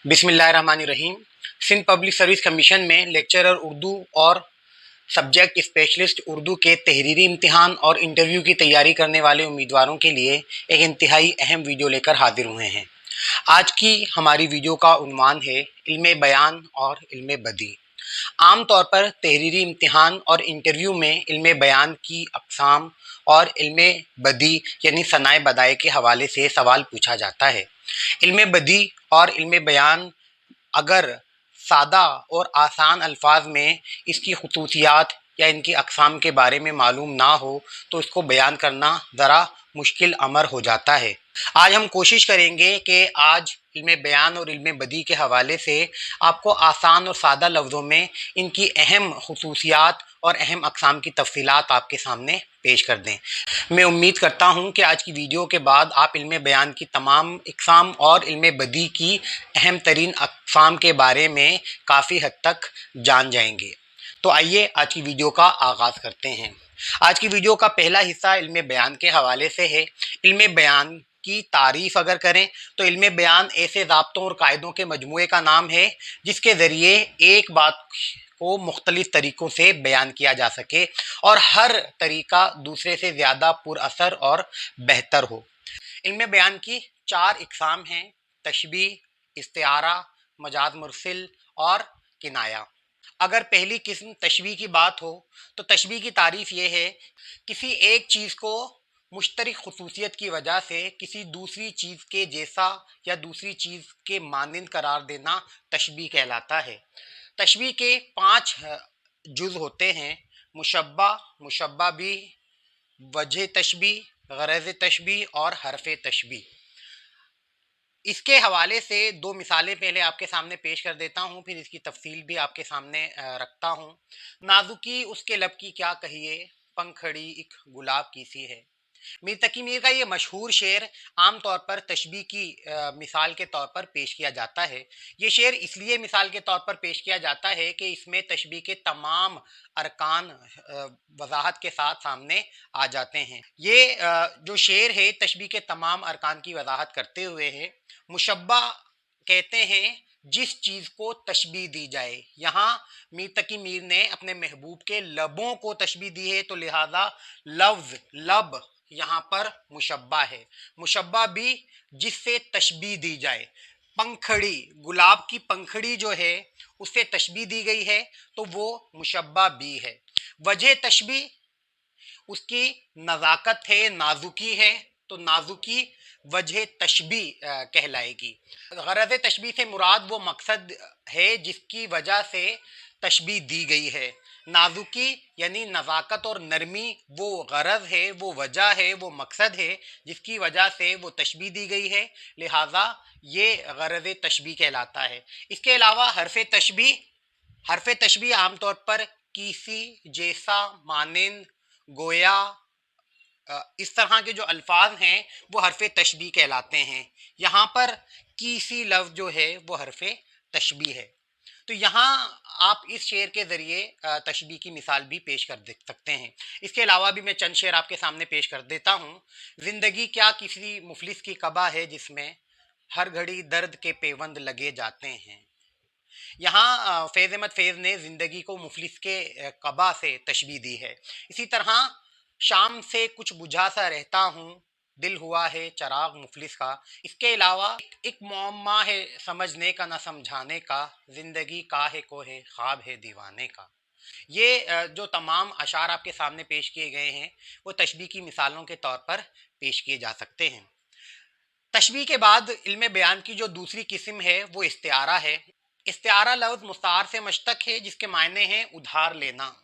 बिस्मिल्लाहिर्रहमानिर्रहीम। Sindh public service commission में lecturer Urdu और सब्जेक्ट स्पेशलिस्ट उर्दू के तहरीरी इम्तिहान और इंटरव्यू की तैयारी करने वाले उम्मीदवारों के लिए एक इंतहाई अहम वीडियो लेकर हाजिर हुए हैं। आज की हमारी वीडियो का उन्वान है इल्मे बयान और इल्मे बदी। आम तौर पर तहरीरी इम्तिहान और इंटरव्यू में इल्मे बयान की अक़साम और इल्मे बदी यानी सनाए बदाए के हवाले से सवाल पूछा जाता है। इल्मे बदी और इल्मे बयान अगर सादा और आसान अल्फाज में इसकी खुसूसियात या इनकी अक़साम के बारे में मालूम ना हो तो इसको बयान करना ज़रा मुश्किल अमर हो जाता है। आज हम कोशिश करेंगे कि आज इल्मे बयान और इल्मे बदी के हवाले से आपको आसान और सादा लफ्ज़ों में इनकी अहम खुसूसियात और अहम अक़साम की तफ़सीलात आपके सामने पेश कर दें। मैं उम्मीद करता हूँ कि आज की वीडियो के बाद आप इल्मे बयान की तमाम अक़साम और इल्मे बदी की अहम तरीन अक़साम के बारे में काफ़ी हद तक जान जाएंगे। तो आइए आज की वीडियो का आगाज़ करते हैं। आज की वीडियो का पहला हिस्सा इल्मे बयान के हवाले से है। इल्मे बयान की तारीफ़ अगर करें तो इल्मे बयान ऐसे ज़ाब्तों और कायदों के मजमूए का नाम है जिसके ज़रिए एक बात को मुख्तलिफ़ तरीक़ों से बयान किया जा सके और हर तरीक़ा दूसरे से ज़्यादा पुरअसर और बेहतर हो। इल्मे बयान की चार इक़साम हैं: तशबीह, इस्तिआरा, मजाज मुरसिल और किनाया। अगर पहली किस्म तशबीह की बात हो तो तशबीह की तारीफ़ ये है किसी एक चीज़ को मुश्तरक खुसूसियत की वजह से किसी दूसरी चीज़ के जैसा या दूसरी चीज़ के मानिंद करार देना तशबीह कहलाता है। तशबीह के 5 जुज़ होते हैं: मुशब्बा, मुशब्बा भी, वजह तशबीह, गरज़ तशबीह और हरफ़ तशबीह। इसके हवाले से दो मिसालें पहले आपके सामने पेश कर देता हूँ, फिर इसकी तफसील भी आपके सामने रखता हूँ। नाजुकी उसके लब की क्या कहिए, पंखड़ी एक गुलाब की सी है। मीर तकी मीर का ये मशहूर शेर आम तौर पर तशबीह की मिसाल के तौर पर पेश किया जाता है। ये शेर इसलिए मिसाल के तौर पर पेश किया जाता है कि इसमें तशबीह के तमाम अरकान वजाहत के साथ सामने आ जाते हैं। ये जो शेर है तशबीह के तमाम अरकान की वजाहत करते हुए है। मुशब्बा कहते हैं जिस चीज़ को तशबीह दी जाए। यहाँ मीर तकी मीर ने अपने महबूब के लबों को तशबीह दी है तो लिहाजा लफ्ज़ लब यहाँ पर मुशब्बा है। मुशब्बा भी जिससे तशबीह दी जाए। पंखड़ी, गुलाब की पंखड़ी जो है उससे तशबीह दी गई है तो वो मुशब्बा भी है। वजह तशबीह उसकी नज़ाकत है, नाजुकी है तो नाजुकी वजह तशबीह कहलाएगी। गरज़ तशबीह से मुराद वो मकसद है जिसकी वजह से तशबीह दी गई है। नाजुकी यानी नज़ाकत और नरमी वो गरज़ है, वो वजह है, वो मकसद है जिसकी वजह से वो तशबीह दी गई है, लिहाजा ये गरज़ तशबीह कहलाता है। इसके अलावा हरफ़ तशबीह आमतौर पर किसी, जैसा, मानिंद, गोया, इस तरह के जो अल्फाज हैं वो हरफ़ तशबीह कहलाते हैं। यहाँ पर किसी लफ्ज़ जो है वो हरफ़ तशबीह है। तो यहाँ आप इस शेर के ज़रिए तशबीह की मिसाल भी पेश कर दे सकते हैं। इसके अलावा भी मैं चंद शेर आपके सामने पेश कर देता हूँ। ज़िंदगी क्या किसी मुफलिस की कबा है जिसमें हर घड़ी दर्द के पेवंद लगे जाते हैं। यहाँ फैज़ अहमद फैज़ ने ज़िंदगी को मुफलिस के कबा से तशबीह दी है। इसी तरह शाम से कुछ बुझा सा रहता हूँ, दिल हुआ है चराग मुफलिस का। इसके अलावा एक मुअम्मा है समझने का न समझाने का, ज़िंदगी का है को है ख्वाब है दीवाने का। ये जो तमाम अशार आपके सामने पेश किए गए हैं वो तशबीह की मिसालों के तौर पर पेश किए जा सकते हैं। तशबीह के बाद इल्मे बयान की जो दूसरी किस्म है वो इस्तिआरा है। इस्तिआरा लफ्ज़ मुस्तार से मश्तक है जिसके मायने हैं उधार लेना।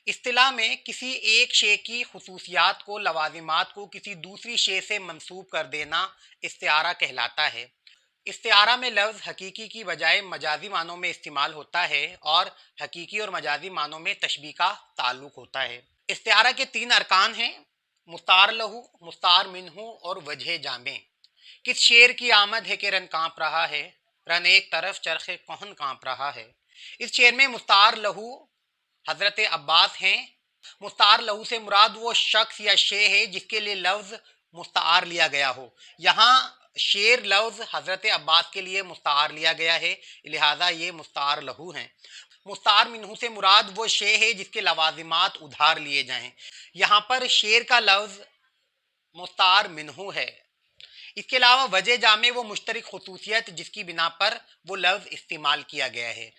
इस्तिलाह में किसी एक शे की खुसूसियात को, लवाजिमात को किसी दूसरी शे से मंसूब कर देना इस्तिआरा कहलाता है। इस्तिआरा में लफ्ज़ हकीकी की बजाय मजाजी मानों में इस्तेमाल होता है और हकीकी और मजाजी मानों में तशबीह का ताल्लुक होता है। इस्तिआरा के 3 अरकान हैं: मुस्तार लहू, मुस्तार मिन्हू और वजह जामे। किस शेर की आमद है कि रन काँप रहा है, रन एक तरफ चरखे कोहन काँप रहा है। इस शेर में मुस्तार लहू हज़रत अब्बास हैं। मुस्तार लहू से मुराद वो शख्स या शे है जिसके लिए लफ्ज़ मुस्तार लिया गया हो। यहाँ شیر لفظ حضرت عباس کے لیے مستعار لیا گیا ہے، لہذا یہ مستعار لہو ہیں۔ مستعار منہو سے مراد وہ شے ہے جس کے لوازمات ادھار لیے جائیں۔ یہاں پر شیر کا لفظ مستعار منہو ہے۔ اس کے علاوہ وجہ جامع وہ مشترک خصوصیت جس کی بنا پر وہ لفظ استعمال کیا گیا ہے۔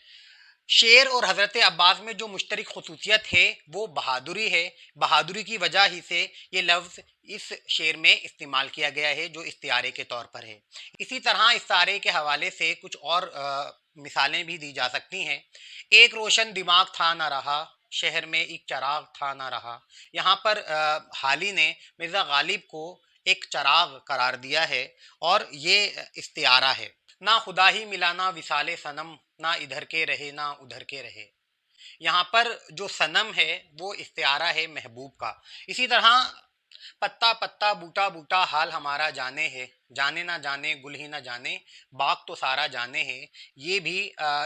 شیر اور حضرت عباس میں جو مشترک خصوصیت ہے وہ بہادری ہے۔ بہادری کی وجہ ہی سے یہ لفظ اس شعر میں استعمال کیا گیا ہے جو استعارے کے طور پر ہے۔ اسی طرح استعارے کے حوالے سے کچھ اور مثالیں بھی دی جا سکتی ہیں۔ ایک روشن دماغ تھا نہ رہا، شہر میں ایک چراغ تھا نہ رہا۔ یہاں پر حالی نے مرزا غالب کو ایک چراغ قرار دیا ہے اور یہ استعارہ ہے۔ نہ خدا ہی ملا نہ وصال صنم، نہ ادھر کے رہے نہ ادھر کے رہے۔ یہاں پر جو صنم ہے وہ استعارہ ہے محبوب کا۔ اسی طرح پتا پتا بوٹا بوٹا حال ہمارا جانے ہے، جانے نہ جانے گل ہی نہ جانے باغ تو سارا جانے ہے۔ یہ بھی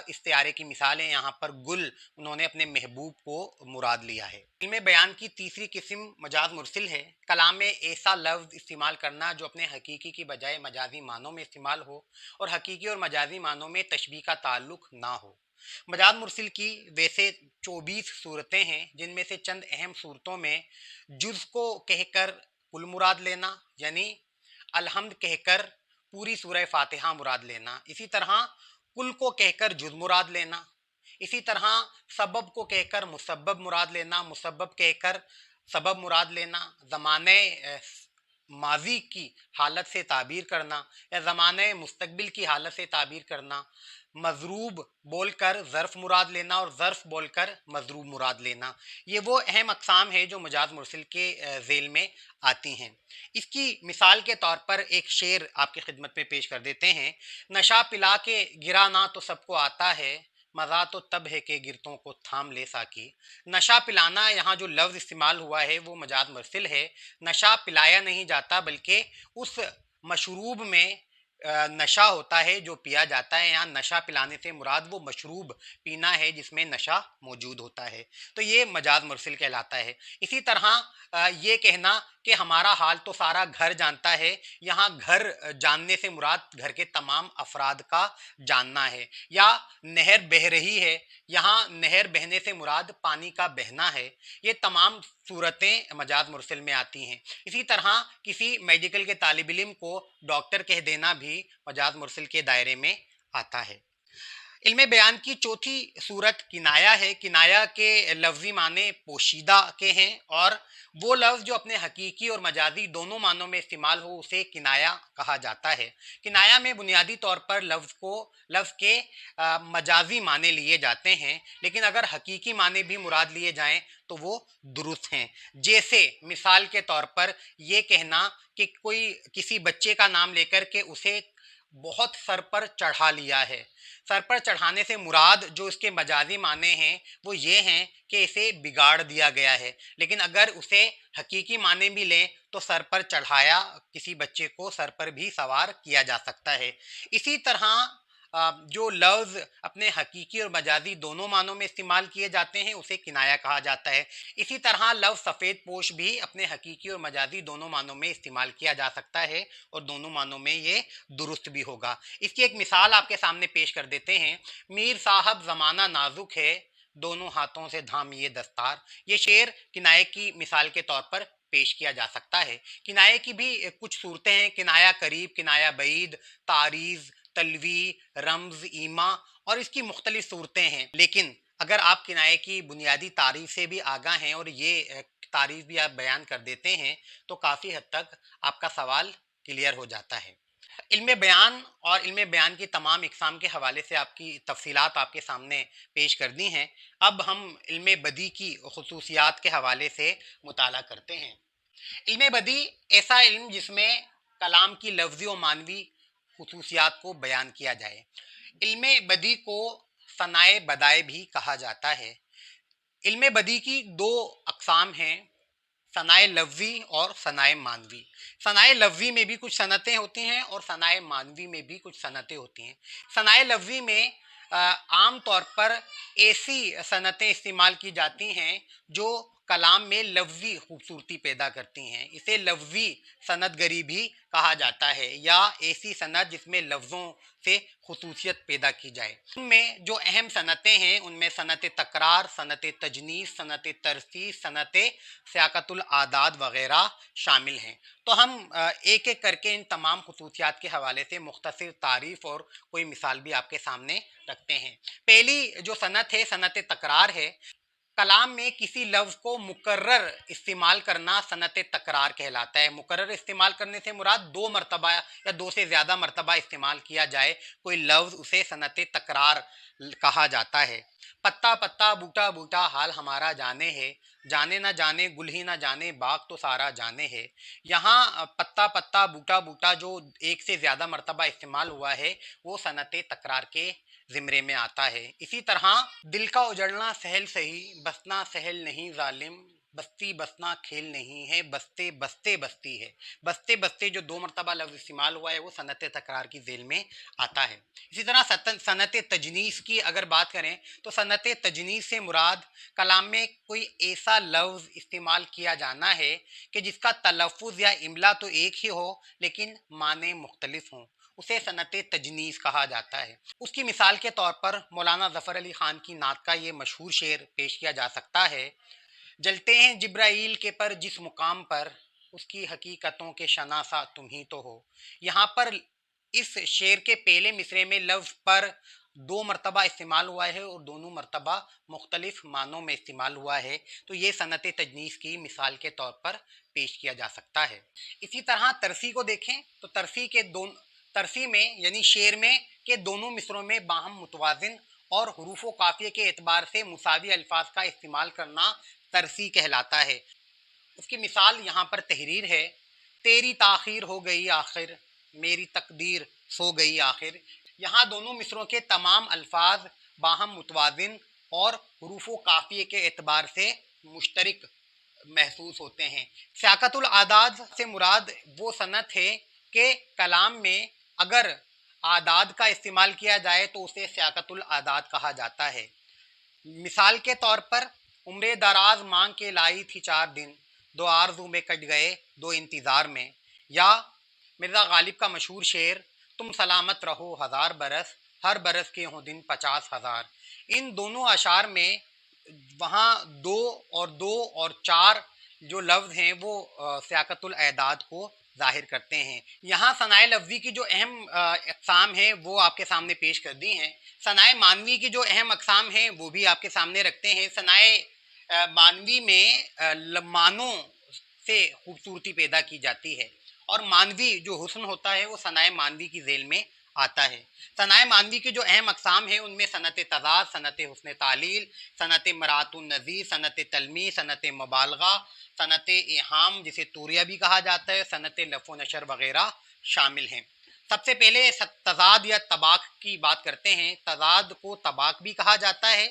استعارے کی مثال ہے۔ یہاں پر گل انہوں نے اپنے محبوب کو مراد لیا ہے۔ علم بیان کی تیسری قسم مجاز مرسل ہے۔ کلام میں ایسا لفظ استعمال کرنا جو اپنے حقیقی کی بجائے مجازی معنوں میں استعمال ہو اور حقیقی اور مجازی معنوں میں تشبیہ کا تعلق نہ ہو۔ مجاز مرسل کی ویسے 24 صورتیں ہیں، جن میں سے چند اہم صورتوں میں جز کو کہہ کر کل مراد لینا، یعنی الحمد کہہ کر پوری سورہ فاتحہ مراد لینا، اسی طرح کل کو کہہ کر جز مراد لینا، اسی طرح سبب کو کہہ کر مسبب مراد لینا، مسبب کہہ کر سبب مراد لینا، زمانے ماضی کی حالت سے تعبیر کرنا یا زمانے مستقبل کی حالت سے تعبیر کرنا، مضروب بول کر ظرف مراد لینا اور ظرف بول کر مضروب مراد لینا۔ یہ وہ اہم اقسام ہے جو مجاز مرسل کے ذیل میں آتی ہیں۔ اس کی مثال کے طور پر ایک شعر آپ کی خدمت میں پیش کر دیتے ہیں۔ نشہ پلا کے گرا نہ تو سب کو آتا ہے، مزہ تو تب ہے کہ گرتوں کو تھام لے ساکی۔ نشہ پلانا یہاں جو لفظ استعمال ہوا ہے وہ مجاز مرسل ہے۔ نشہ پلایا نہیں جاتا بلکہ اس مشروب میں نشہ ہوتا ہے جو پیا جاتا ہے۔ یہاں نشہ پلانے سے مراد وہ مشروب پینا ہے جس میں نشہ موجود ہوتا ہے، تو یہ مجاز مرسل کہلاتا ہے۔ اسی طرح یہ کہنا کہ ہمارا حال تو سارا گھر جانتا ہے، یہاں گھر جاننے سے مراد گھر کے تمام افراد کا جاننا ہے۔ یا نہر بہہ رہی ہے، یہاں نہر بہنے سے مراد پانی کا بہنا ہے۔ یہ تمام صورتیں مجاز مرسل میں آتی ہیں۔ اسی طرح کسی میڈیکل کے طالب علم کو ڈاکٹر کہہ دینا بھی مجاز مرسل کے دائرے میں آتا ہے۔ علم بیان کی چوتھی صورت کنایہ ہے۔ کنایہ کے لفظی معنی پوشیدہ کے ہیں اور وہ لفظ جو اپنے حقیقی اور مجازی دونوں معنوں میں استعمال ہو اسے کنایہ کہا جاتا ہے۔ کنایہ میں بنیادی طور پر لفظ کے مجازی معنی لیے جاتے ہیں، لیکن اگر حقیقی معنی بھی مراد لیے جائیں تو وہ درست ہیں۔ جیسے مثال کے طور پر یہ کہنا کہ کوئی کسی بچے کا نام لے کر کے اسے بہت سر پر چڑھا لیا ہے۔ سر پر چڑھانے سے مراد جو اس کے مجازی معنی ہیں وہ یہ ہیں کہ اسے بگاڑ دیا گیا ہے، لیکن اگر اسے حقیقی معنی بھی لیں تو سر پر چڑھایا کسی بچے کو سر پر بھی سوار کیا جا سکتا ہے۔ اسی طرح جو لفظ اپنے حقیقی اور مجازی دونوں معنوں میں استعمال کیے جاتے ہیں اسے کنایہ کہا جاتا ہے۔ اسی طرح لفظ سفید پوش بھی اپنے حقیقی اور مجازی دونوں معنوں میں استعمال کیا جا سکتا ہے اور دونوں معنوں میں یہ درست بھی ہوگا۔ اس کی ایک مثال آپ کے سامنے پیش کر دیتے ہیں۔ میر صاحب زمانہ نازک ہے، دونوں ہاتھوں سے دھامیے دستار۔ یہ شعر کنایہ کی مثال کے طور پر پیش کیا جا سکتا ہے۔ کنایہ کی بھی کچھ صورتیں ہیں، کنایہ قریب، کنایہ بعید، تعریض، تلوی، رمز، ایما اور اس کی مختلف صورتیں ہیں۔ لیکن اگر آپ کنایہ کی بنیادی تعریف سے بھی آگاہ ہیں اور یہ تعریف بھی آپ بیان کر دیتے ہیں تو کافی حد تک آپ کا سوال کلیئر ہو جاتا ہے۔ علم بیان اور علم بیان کی تمام اقسام کے حوالے سے آپ کی تفصیلات آپ کے سامنے پیش کر دی ہیں۔ اب ہم علم بدیع کی خصوصیات کے حوالے سے مطالعہ کرتے ہیں۔ علم بدیع ایسا علم جس میں کلام کی لفظی و معنوی خصوصیات کو بیان کیا جائے۔ علم بدیع کو صناع بدائع بھی کہا جاتا ہے۔ علم بدیع کی دو اقسام ہیں، صناع لفظی اور صناع معنوی۔ صناع لفظی میں بھی کچھ صنعتیں ہوتی ہیں اور صناع معنوی میں بھی کچھ صنعتیں ہوتی ہیں۔ صناع لفظی میں عام طور پر ایسی صنعتیں استعمال کی جاتی ہیں جو कलाम में लफ्जी खूबसूरती पैदा करती हैं। इसे लफ्जी सनदगरी भी कहा जाता है या ऐसी सनद जिसमें लफ्ज़ों से खुसूसियत पैदा की जाए। उनमें जो अहम सनतें हैं उनमें सनत तकरार, सनत तजनीस, सनत तरसीस, सनत सियाक़तुल आदाद वग़ैरह शामिल हैं। तो हम एक एक करके इन तमाम खुसूसियात के हवाले से मुख्तसर तारीफ़ और कोई मिसाल भी आपके सामने रखते हैं। पहली जो सनत है सनत तकरार है। कलाम में किसी लफ्ज़ को मुकर्रर इस्तेमाल करना सनत तकरार कहलाता है। मुकर्रर इस्तेमाल करने से मुराद 2 मरतबा या 2 से ज़्यादा मरतबा इस्तेमाल किया जाए कोई लफ्ज़, उसे सनत तकरार कहा जाता है। पत्ता पत्ता बूटा बूटा हाल हमारा जाने है, जाने ना जाने गुल ही ना जाने बाग तो सारा जाने है। यहाँ पत्ता पत्ता बूटा बूटा जो 1 से ज़्यादा मरतबा इस्तेमाल हुआ है वो सनत तकरार के ज़िम्रे में आता है। इसी तरह दिल का उजड़ना सहल सही, बसना सहल नहीं ज़ालिम, बस्ती बसना खेल नहीं है, बसते बसते बस्ती है। बसते बसते जो 2 मरतबा लफ्ज़ इस्तेमाल हुआ है वो सनत तकरार की ज़ेल में आता है। इसी तरह सनत तजनीस की अगर बात करें तो सनत तजनीस से मुराद कलाम में कोई ऐसा लफ्ज़ इस्तेमाल किया जाना है कि जिसका तलफ़ुज़ या इमला तो एक ही हो लेकिन माने मुख्तलिफ हों, उसे सनत तजनीस कहा जाता है। उसकी मिसाल के तौर पर मौलाना ज़फ़र अली ख़ान की नात का ये मशहूर शेर पेश किया जा सकता है। जलते हैं जिब्राइल के पर जिस मुकाम पर, उसकी हकीकतों के शनासा तुम ही तो हो। यहाँ पर इस शेर के पहले मिसरे में लफ्ज़ पर 2 मरतबा इस्तेमाल हुआ है और दोनों मरतबा मुख्तलिफ मानों में इस्तेमाल हुआ है। तो ये सनत तजनीस की मिसाल के तौर पर पेश किया जा सकता है। इसी तरह तरसी को देखें तो तरसी में यानी शेर में के दोनों मिसरों में बाहम मुतवाज़िन और हुरूफ व काफ़िये के एतबार से मुसावी अल्फाज का इस्तेमाल करना तरसी कहलाता है। उसकी मिसाल यहाँ पर तहरीर है। तेरी ताख़ीर हो गई आखिर, मेरी तकदीर सो गई आखिर। यहाँ दोनों मिसरों के तमाम अल्फाज बाहम मुतवाज़िन और हुरूफ व काफ़िये के एतबार से मुश्तरक महसूस होते हैं। सियाक़तुल आदाद से मुराद वो सनत है कि कलाम में अगर आदाद का इस्तेमाल किया जाए तो उसे सियाक़तुल आदाद कहा जाता है। मिसाल के तौर पर उम्र दराज मांग के लाई थी 4 दिन, 2 आरज़ू में कट गए 2 इंतज़ार में। या मिर्ज़ा गालिब का मशहूर शेर, तुम सलामत रहो 1000 बरस, हर बरस के हों दिन 50,000। इन दोनों अशार में वहाँ 2 और 4 जो लफ्ज़ हैं वो सियाक़तुल आदाद को ज़ाहिर करते हैं। यहाँ सनाए लफ्ज़ी की जो अहम अक़साम हैं वो आपके सामने पेश कर दी हैं। सनाए मानवी की जो अहम अक़साम हैं वो भी आपके सामने रखते हैं। सनाए मानवी में मानों से खूबसूरती पैदा की जाती है और मानवी जो हुस्न होता है वो सनाए मानवी की ज़ेल में आता है। सनाए मानवी की जो अहम अक़साम है उनमें सनत तज़ाद, सनत हुस्न तालील, सनत मरातुन नज़ीर, सनत तलमी, सनत मुबालगा, सनत इहाम जिसे तूरिया भी कहा जाता है, सनत लफ़ व नशर वग़ैरह शामिल हैं। सबसे पहले तज़ाद या तबाक की बात करते हैं। तज़ाद को तबाक भी कहा जाता है।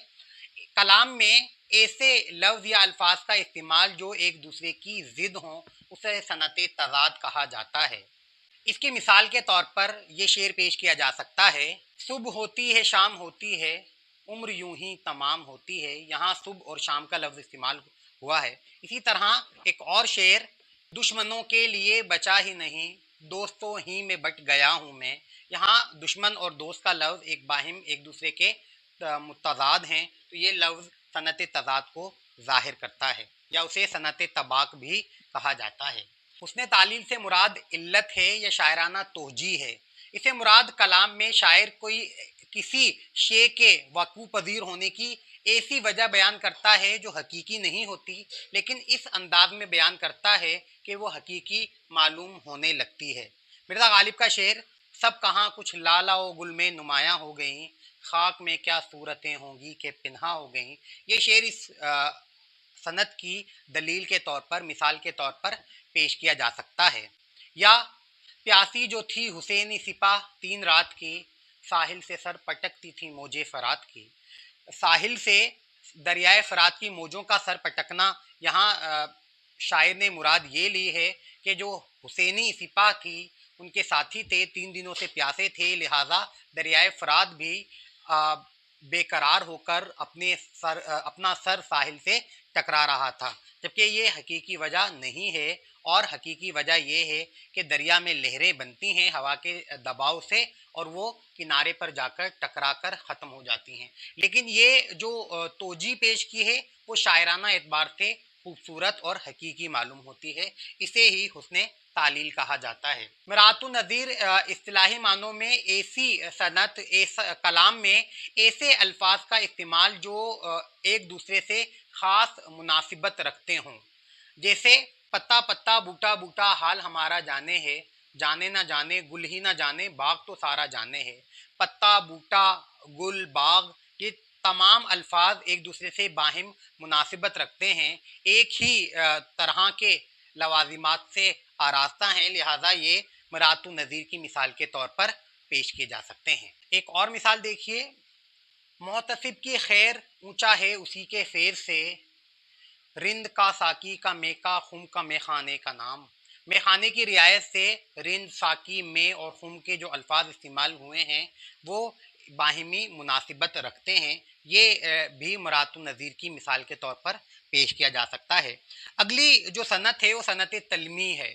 कलाम में ऐसे लफ्ज़ या अल्फाज का इस्तेमाल जो एक दूसरे की ज़िद हों उसे सनत तज़ाद कहा जाता है। इसकी मिसाल के तौर पर यह शेर पेश किया जा सकता है। सुबह होती है शाम होती है, उम्र यूं ही तमाम होती है। यहाँ सुबह और शाम का लफ्ज़ इस्तेमाल हुआ है। इसी तरह एक और शेर, दुश्मनों के लिए बचा ही नहीं, दोस्तों ही में बट गया हूँ मैं। यहाँ दुश्मन और दोस्त का लफ्ज़ एक बाहिम एक दूसरे के मुतज़ाद हैं, तो ये लफ्ज़ सनत तज़ाद को ज़ाहिर करता है या उसे सनत तबाक भी कहा जाता है। हुस्न तालील से मुराद इल्लत है या शायराना तोहजी है। इसे मुराद कलाम में शायर कोई किसी शे के वक़ू पज़ीर होने की ऐसी वजह बयान करता है जो हकीकी नहीं होती लेकिन इस अंदाज में बयान करता है कि वो हकीकी मालूम होने लगती है। मिर्ज़ा गालिब का शेर, सब कहाँ कुछ लाला व गुल में नुमायाँ हो गई, खाक में क्या सूरतें होंगी कि पिन्हा हो गई। ये शेर इस सनत की दलील के तौर पर, मिसाल के तौर पर पेश किया जा सकता है। या प्यासी जो थी हुसैनी सिपाह 3 रात की, साहिल से सर पटकती थी मौजे फ़रात की। साहिल से दरियाए फ़रात की मौजों का सर पटकना, यहाँ शायर ने मुराद ये ली है कि जो हुसैनी सिपाह थी उनके साथी थे, 3 दिनों से प्यासे थे, लिहाजा दरियाए फ़रात भी बेकरार होकर अपना सर साहिल से टकरा रहा था, जबकि ये हकीकी वजह नहीं है। और हकीकी वजह ये है कि दरिया में लहरें बनती हैं हवा के दबाव से और वो किनारे पर जाकर टकरा कर ख़त्म हो जाती हैं। लेकिन ये जो तोजी पेश की है वो शायराना एतबार से खूबसूरत और हकीकी मालूम होती है। इसे ही हुस्ने तालील कहा जाता है। मरातु नज़ीर इस्तिलाही मानों में ऐसी सनत कलाम में ऐसे अल्फाज का इस्तेमाल जो एक दूसरे से ख़ास मुनासिबत रखते हों, जैसे पत्ता पत्ता बूटा बूटा हाल हमारा जाने है, जाने ना जाने गुल ही ना जाने बाग तो सारा जाने है। पत्ता बूटा गुल बाग ये तमाम अल्फाज एक दूसरे से बाहिम मुनासिबत रखते हैं, एक ही तरह के लवाजिमात से आरास्ता हैं, लिहाजा ये मरातु नज़ीर की मिसाल के तौर पर पेश किए जा सकते हैं। एक और मिसाल देखिए, मोहतसिब की खैर ऊंचा है उसी के फेर से, रिंद का साकी का मेका खुम का मेखाने का नाम। मेखाने की रियायत से रिंद साकी में और खुम के जो अल्फाज इस्तेमाल हुए हैं वो बाहिमी मुनासिबत रखते हैं। ये भी मरातु नज़ीर की मिसाल के तौर पर पेश किया जा सकता है। अगली जो सनत है वो सनत तलमी है।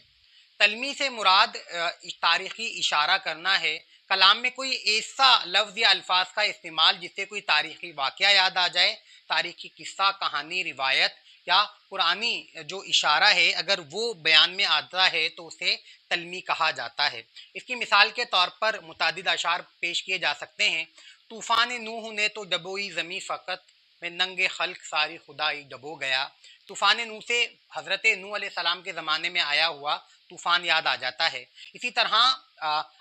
तलमी से मुराद तारीख़ी इशारा करना है। कलाम में कोई ऐसा लफ्ज़ या अल्फाज का इस्तेमाल जिससे कोई तारीख़ी वाक़या याद आ जाए, तारीख़ी किस्सा कहानी रिवायत या पुरानी जो इशारा है अगर वो बयान में आता है तो उसे तलमी कहा जाता है। इसकी मिसाल के तौर पर मुतादिद अशार पेश किए जा सकते हैं। तूफ़ान नूह ने तो डबोई ज़मी फ़कत, में नंगे खल्क सारी खुदाई डबो गया। तूफ़ान नूह से हज़रत नूह अलैहिस्सलाम के ज़माने में आया हुआ तूफ़ान याद आ जाता है। इसी तरह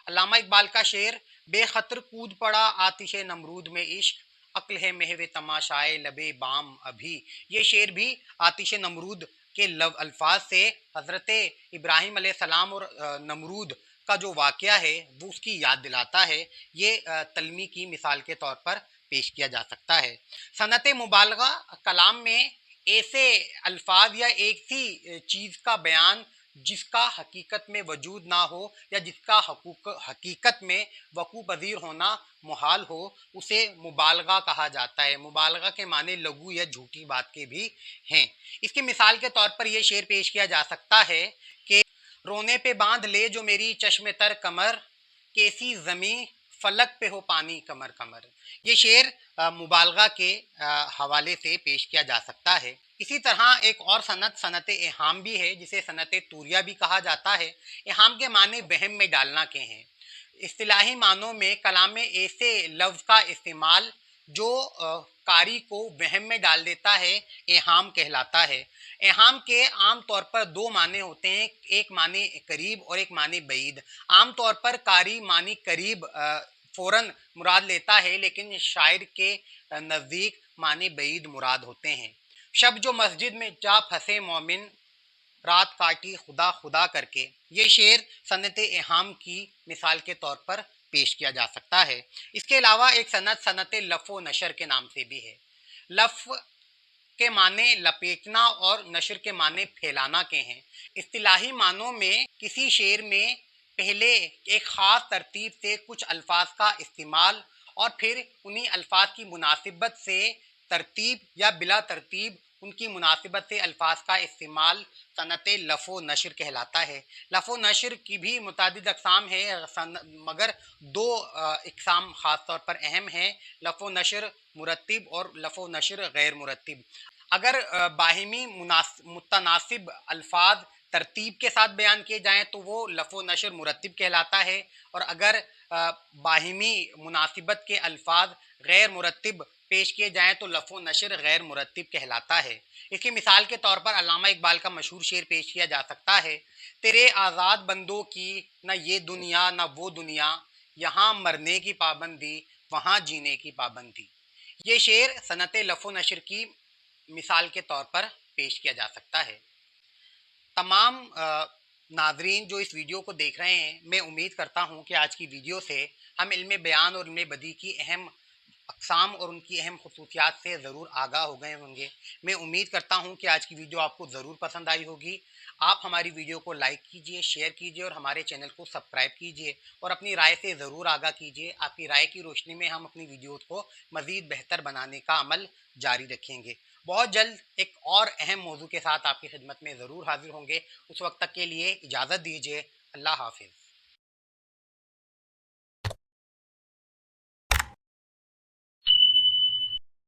अल्लामा इकबाल का शेर, बेखतर कूद पड़ा आतिश नमरूद में इश्क, अक्ल है महवे तमाशाए लबे बाम अभी। ये शेर भी आतिश नमरूद के अल्फाज से हज़रत इब्राहिम अलैहिस्सलाम और नमरूद का जो वाक़या है वो उसकी याद दिलाता है। ये तलमी की मिसाल के तौर पर पेश किया जा सकता है। सनत मुबालगा कलाम में ऐसे अल्फाज या एक सी चीज़ का बयान जिसका हकीकत में वजूद ना हो या जिसका हकीकत में वकू पज़ीर होना मुहाल हो, उसे मुबालगा कहा जाता है। मुबालगा के माने लघु या झूठी बात के भी हैं। इसकी मिसाल के तौर पर यह शेर पेश किया जा सकता है कि रोने पे बांध ले जो मेरी चश्मे तर कमर, कैसी ज़मी फलक पे हो पानी कमर कमर। ये शेर मुबालगा के हवाले से पेश किया जा सकता है। इसी तरह एक और सनत सनत एहाम भी है, जिसे सनत तूरिया भी कहा जाता है। एहाम के माने वहम में डालना के हैं। इस्तिलाही मानों में कलाम में ऐसे लफ्ज़ का इस्तेमाल जो कारी को वहम में डाल देता है एहाम कहलाता है। एहाम के आम तौर पर दो माने होते हैं, एक माने करीब और एक माने बईद। आम तौर पर कारी मानी करीब फ़ौरन मुराद लेता है, लेकिन शायर के नज़दीक माने बईद मुराद होते हैं। शब जो मस्जिद में जा फंसे मोमिन, रात काटी खुदा खुदा करके। ये शेर सनत एहाम की मिसाल के तौर पर पेश किया जा सकता है। इसके अलावा एक सनत सनत लफ़ व नशर के नाम से भी है। लफ़ के माने लपेटना और नशर के माने फैलाना के हैं। इस्तिलाही मानों में किसी शेर में पहले एक ख़ास तरतीब से कुछ अल्फाज का इस्तेमाल और फिर उन्हीं अल्फाज की मुनासिबत से तरतीब या बिला तरतीब उनकी मुनासिबत से अल्फाज का इस्तेमाल सनत लफ़ व नशर कहलाता है। लफ़ व नशर की भी मुतादिद अक़साम है, मगर दो इक़साम ख़ास तौर पर अहम हैं, लफ़ व नशर मुरत्तिब और लफ़ व नशर गैर मुरत्तिब। अगर बाहिमी मुतनासिब अल्फाज तरतीब के साथ बयान किए जाएँ तो वो लफ़ व नशर मुरत्तिब कहलाता है, और अगर बाहिमी मुनासिबत के अल्फाज गैर मुरत्तिब पेश किए जाएँ तो लफ़ व नशर गैर मुरत्तिब कहलाता है। इसकी मिसाल के तौर पर अल्लामा इकबाल का मशहूर शेर पेश किया जा सकता है, तेरे आज़ाद बंदों की न ये दुनिया न वो दुनिया, यहाँ मरने की पाबंदी वहाँ जीने की पाबंदी। ये शेर सनत लफ़ व नशर की मिसाल के तौर पर पेश किया जा सकता है। तमाम नाजरीन जो इस वीडियो को देख रहे हैं, मैं उम्मीद करता हूँ कि आज की वीडियो से हम इल्म बयान और इल्म बदी की अहम اقسام اور ان کی اہم خصوصیات سے ضرور آگاہ ہو گئے ہوں گے۔ میں امید کرتا ہوں کہ آج کی ویڈیو آپ کو ضرور پسند آئی ہوگی۔ آپ ہماری ویڈیو کو لائک کیجئے، شیئر کیجئے اور ہمارے چینل کو سبسکرائب کیجئے اور اپنی رائے سے ضرور آگاہ کیجئے۔ آپ کی رائے کی روشنی میں ہم اپنی ویڈیوز کو مزید بہتر بنانے کا عمل جاری رکھیں گے۔ بہت جلد ایک اور اہم موضوع کے ساتھ آپ کی خدمت میں ضرور حاضر ہوں گے۔ اس وقت تک کے لیے اجازت دیجئے۔ اللہ حافظ۔